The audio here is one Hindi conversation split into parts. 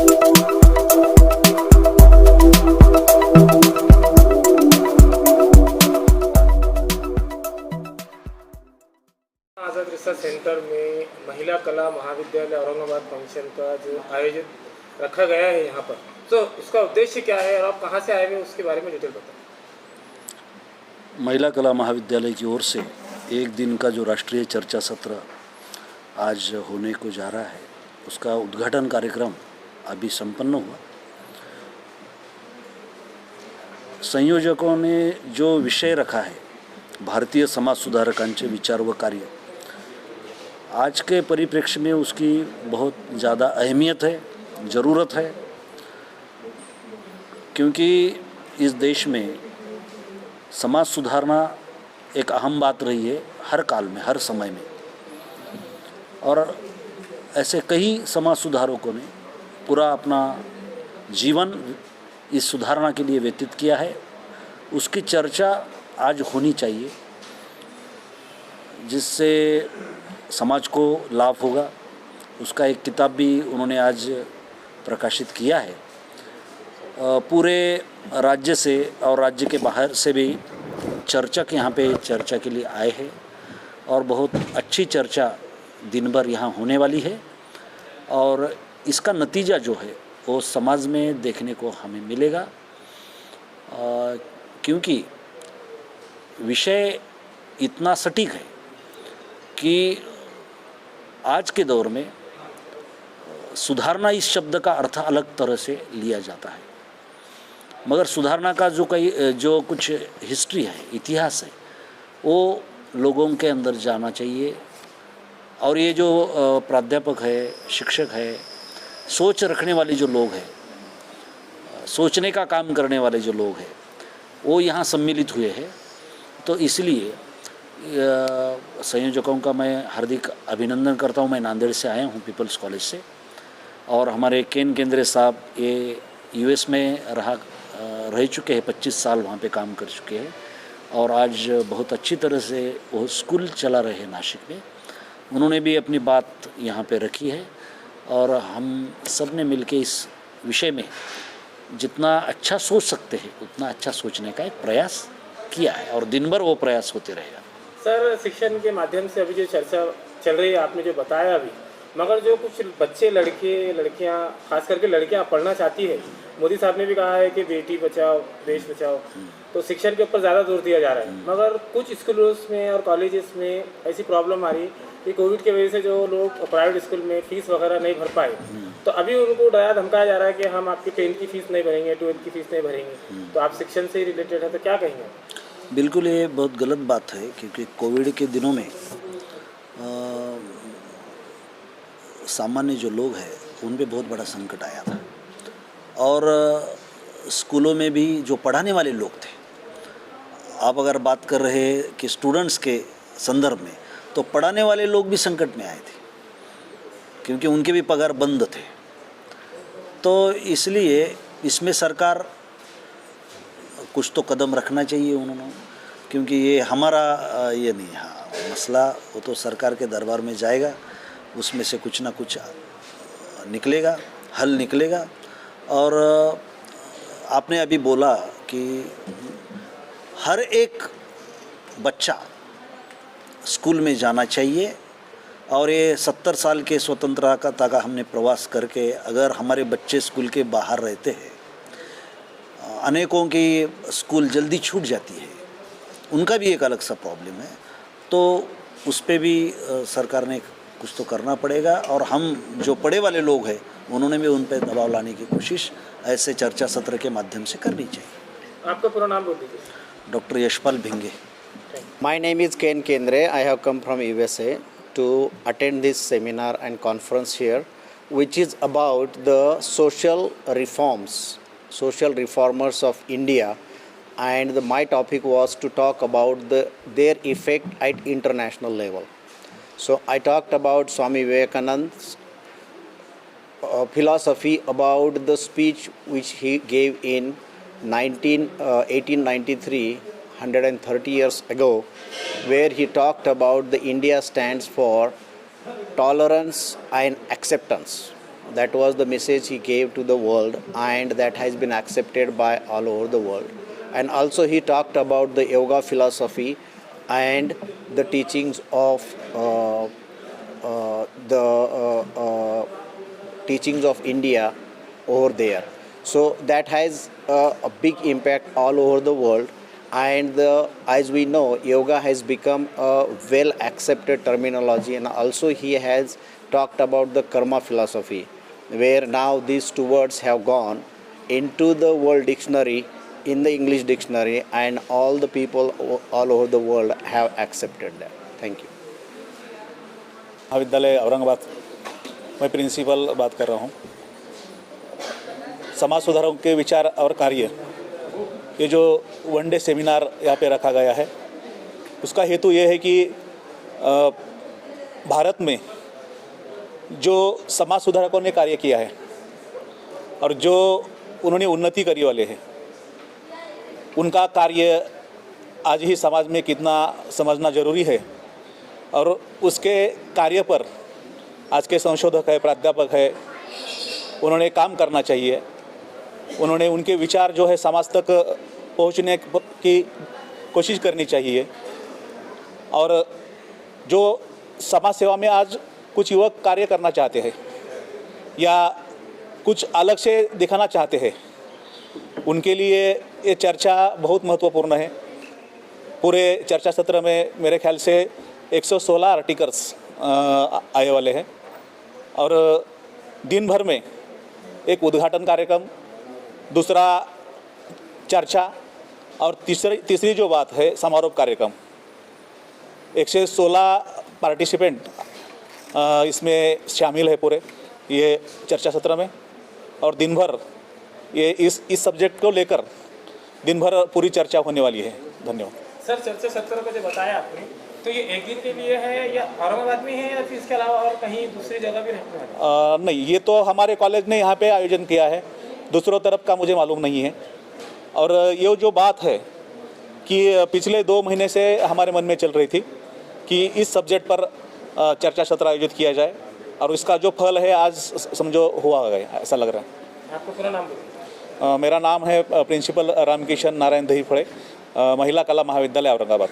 आज़ाद रिसर्च सेंटर में महिला कला महाविद्यालय औरंगाबाद फंक्शन का जो आयोजित रखा गया है यहाँ पर, तो उसका उद्देश्य क्या है और आप कहाँ से आए हुए उसके बारे में डिटेल बताएं। महिला कला महाविद्यालय की ओर से एक दिन का जो राष्ट्रीय चर्चा सत्र आज होने को जा रहा है, उसका उद्घाटन कार्यक्रम अभी संपन्न हुआ। संयोजकों ने जो विषय रखा है, भारतीय समाज सुधारकांचे विचार व कार्य, आज के परिप्रेक्ष्य में उसकी बहुत ज़्यादा अहमियत है, ज़रूरत है, क्योंकि इस देश में समाज सुधारना एक अहम बात रही है हर काल में, हर समय में। और ऐसे कई समाज सुधारकों ने पूरा अपना जीवन इस सुधारना के लिए व्यतीत किया है। उसकी चर्चा आज होनी चाहिए, जिससे समाज को लाभ होगा। उसका एक किताब भी उन्होंने आज प्रकाशित किया है। पूरे राज्य से और राज्य के बाहर से भी चर्चक यहाँ पे चर्चा के लिए आए हैं और बहुत अच्छी चर्चा दिन भर यहाँ होने वाली है। और इसका नतीजा जो है वो समाज में देखने को हमें मिलेगा, क्योंकि विषय इतना सटीक है कि आज के दौर में सुधारना इस शब्द का अर्थ अलग तरह से लिया जाता है, मगर सुधारना का जो कुछ हिस्ट्री है, इतिहास है, वो लोगों के अंदर जाना चाहिए। और ये जो प्राध्यापक है, शिक्षक है, सोच रखने वाले जो लोग हैं, सोचने का काम करने वाले जो लोग हैं, वो यहाँ सम्मिलित हुए हैं। तो इसलिए संयोजकों का मैं हार्दिक अभिनंदन करता हूँ। मैं नांदेड़ से आया हूँ, पीपल्स कॉलेज से, और हमारे केन केंद्रे साहब ये यूएस में रह चुके हैं, 25 साल वहाँ पे काम कर चुके हैं, और आज बहुत अच्छी तरह से वो स्कूल चला रहे हैं नासिक में। उन्होंने भी अपनी बात यहाँ पे रखी है, और हम सब ने मिलके इस विषय में जितना अच्छा सोच सकते हैं उतना अच्छा सोचने का एक प्रयास किया है, और दिन भर वो प्रयास होते रहेगा। सर, शिक्षण के माध्यम से अभी जो चर्चा चल रही है, आपने जो बताया अभी, मगर जो कुछ बच्चे, लड़के लड़कियां, खास करके लड़कियां पढ़ना चाहती है, मोदी साहब ने भी कहा है कि बेटी बचाओ देश बचाओ, तो शिक्षण के ऊपर ज़्यादा जोर दिया जा रहा है। मगर कुछ स्कूलों में और कॉलेजेस में ऐसी प्रॉब्लम आ रही कि कोविड की वजह से जो लोग प्राइवेट स्कूल में फ़ीस वगैरह नहीं भर पाए, तो अभी उनको डराया धमकाया जा रहा है कि हम आपकी 10th की फ़ीस नहीं भरेंगे, 12th की फ़ीस नहीं भरेंगे। तो आप शिक्षण से रिलेटेड है, तो क्या कहेंगे? बिल्कुल, ये बहुत गलत बात है, क्योंकि कोविड के दिनों में सामान्य जो लोग हैं उन पे बहुत बड़ा संकट आया था, और स्कूलों में भी जो पढ़ाने वाले लोग थे, आप अगर बात कर रहे हैं कि स्टूडेंट्स के संदर्भ में, तो पढ़ाने वाले लोग भी संकट में आए थे, क्योंकि उनके भी पगार बंद थे। तो इसलिए इसमें सरकार कुछ तो कदम रखना चाहिए उन्होंने, क्योंकि ये हमारा ये नहीं है मसला, वो तो सरकार के दरबार में जाएगा, उसमें से कुछ ना कुछ निकलेगा, हल निकलेगा। और आपने अभी बोला कि हर एक बच्चा स्कूल में जाना चाहिए, और ये 70 साल के स्वतंत्रता का हमने प्रवास करके अगर हमारे बच्चे स्कूल के बाहर रहते हैं, अनेकों की स्कूल जल्दी छूट जाती है, उनका भी एक अलग सा प्रॉब्लम है। तो उस पर भी सरकार ने कुछ तो करना पड़ेगा, और हम जो पढ़े वाले लोग हैं उन्होंने भी उन पर दबाव लाने की कोशिश ऐसे चर्चा सत्र के माध्यम से करनी चाहिए। आपका पूरा नाम बोल दीजिए। Doctor Yashpal Bhinge. My name is Ken Kendre. I have come from USA to attend this seminar and conference here, which is about the social reformers of India, and my topic was to talk about their effect at international level. So I talked about Swami Vivekananda's philosophy about the speech which he gave in 1893, 130 years ago, where he talked about the India stands for tolerance and acceptance. That was the message he gave to the world, and that has been accepted by all over the world. And also he talked about the yoga philosophy and the teachings of teachings of India over there. So that has a big impact all over the world. And as we know, yoga has become a well accepted terminology, and also he has talked about the karma philosophy, where now these two words have gone into the world dictionary, in the English dictionary, and all the people all over the world have accepted that. Thank you. महाविद्यालय औरंगाबाद, मैं प्रिंसिपल बात कर रहा हूँ। समाज सुधारों के विचार और कार्य, ये जो वन डे सेमिनार यहाँ पे रखा गया है, उसका हेतु ये है कि भारत में जो समाज सुधारकों ने कार्य किया है और जो उन्होंने उन्नति करी वाले हैं, उनका कार्य आज ही समाज में कितना समझना ज़रूरी है, और उसके कार्य पर आज के संशोधक है, प्राध्यापक है, उन्होंने काम करना चाहिए। उन्होंने उनके विचार जो है समाज तक पहुंचने की कोशिश करनी चाहिए। और जो समाज सेवा में आज कुछ युवक कार्य करना चाहते हैं या कुछ अलग से दिखाना चाहते हैं, उनके लिए ये चर्चा बहुत महत्वपूर्ण है। पूरे चर्चा सत्र में मेरे ख्याल से 116 आर्टिकल्स आए वाले हैं, और दिन भर में एक उद्घाटन कार्यक्रम, दूसरा चर्चा, और तीसरी जो बात है समारोह कार्यक्रम। 116 पार्टिसिपेंट इसमें शामिल है पूरे ये चर्चा सत्र में, और दिन भर ये इस सब्जेक्ट को लेकर दिन भर पूरी चर्चा होने वाली है। धन्यवाद। सर, चर्चा सत्र को जो बताया आपने, तो ये एक दिन के लिए है या औरंगाबाद में है या फिर इसके अलावा और कहीं दूसरी जगह भी रहते हैं? नहीं, ये तो हमारे कॉलेज ने यहाँ पे आयोजन किया है, दूसरों तरफ का मुझे मालूम नहीं है। और ये जो बात है कि पिछले 2 महीने से हमारे मन में चल रही थी कि इस सब्जेक्ट पर चर्चा सत्र आयोजित किया जाए, और इसका जो फल है आज समझो हुआ गया, ऐसा लग रहा है। आपको पूरा नाम बताइए। मेरा नाम है प्रिंसिपल रामकिशन नारायण दहीफड़े, महिला कला महाविद्यालय Aurangabad.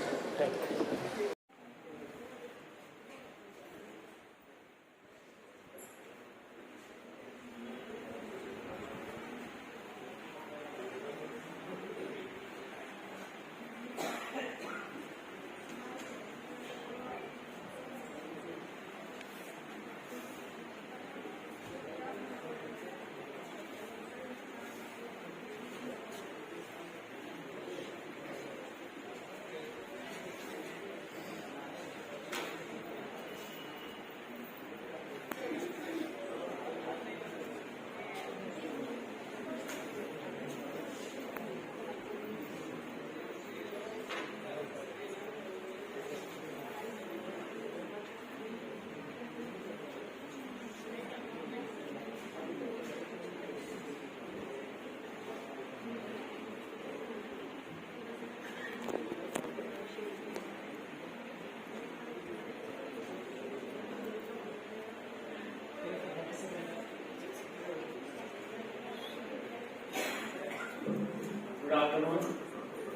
Good afternoon.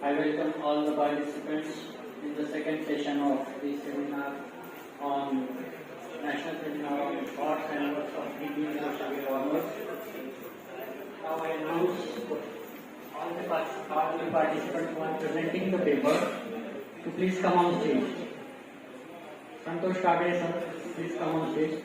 I welcome all the participants in the second session of the seminar on National Seminar on Arts and Works of Indian Social Reformers. Now I announce all the participants who are presenting the paper to please come on stage. Santosh Kagade sir, please come on stage.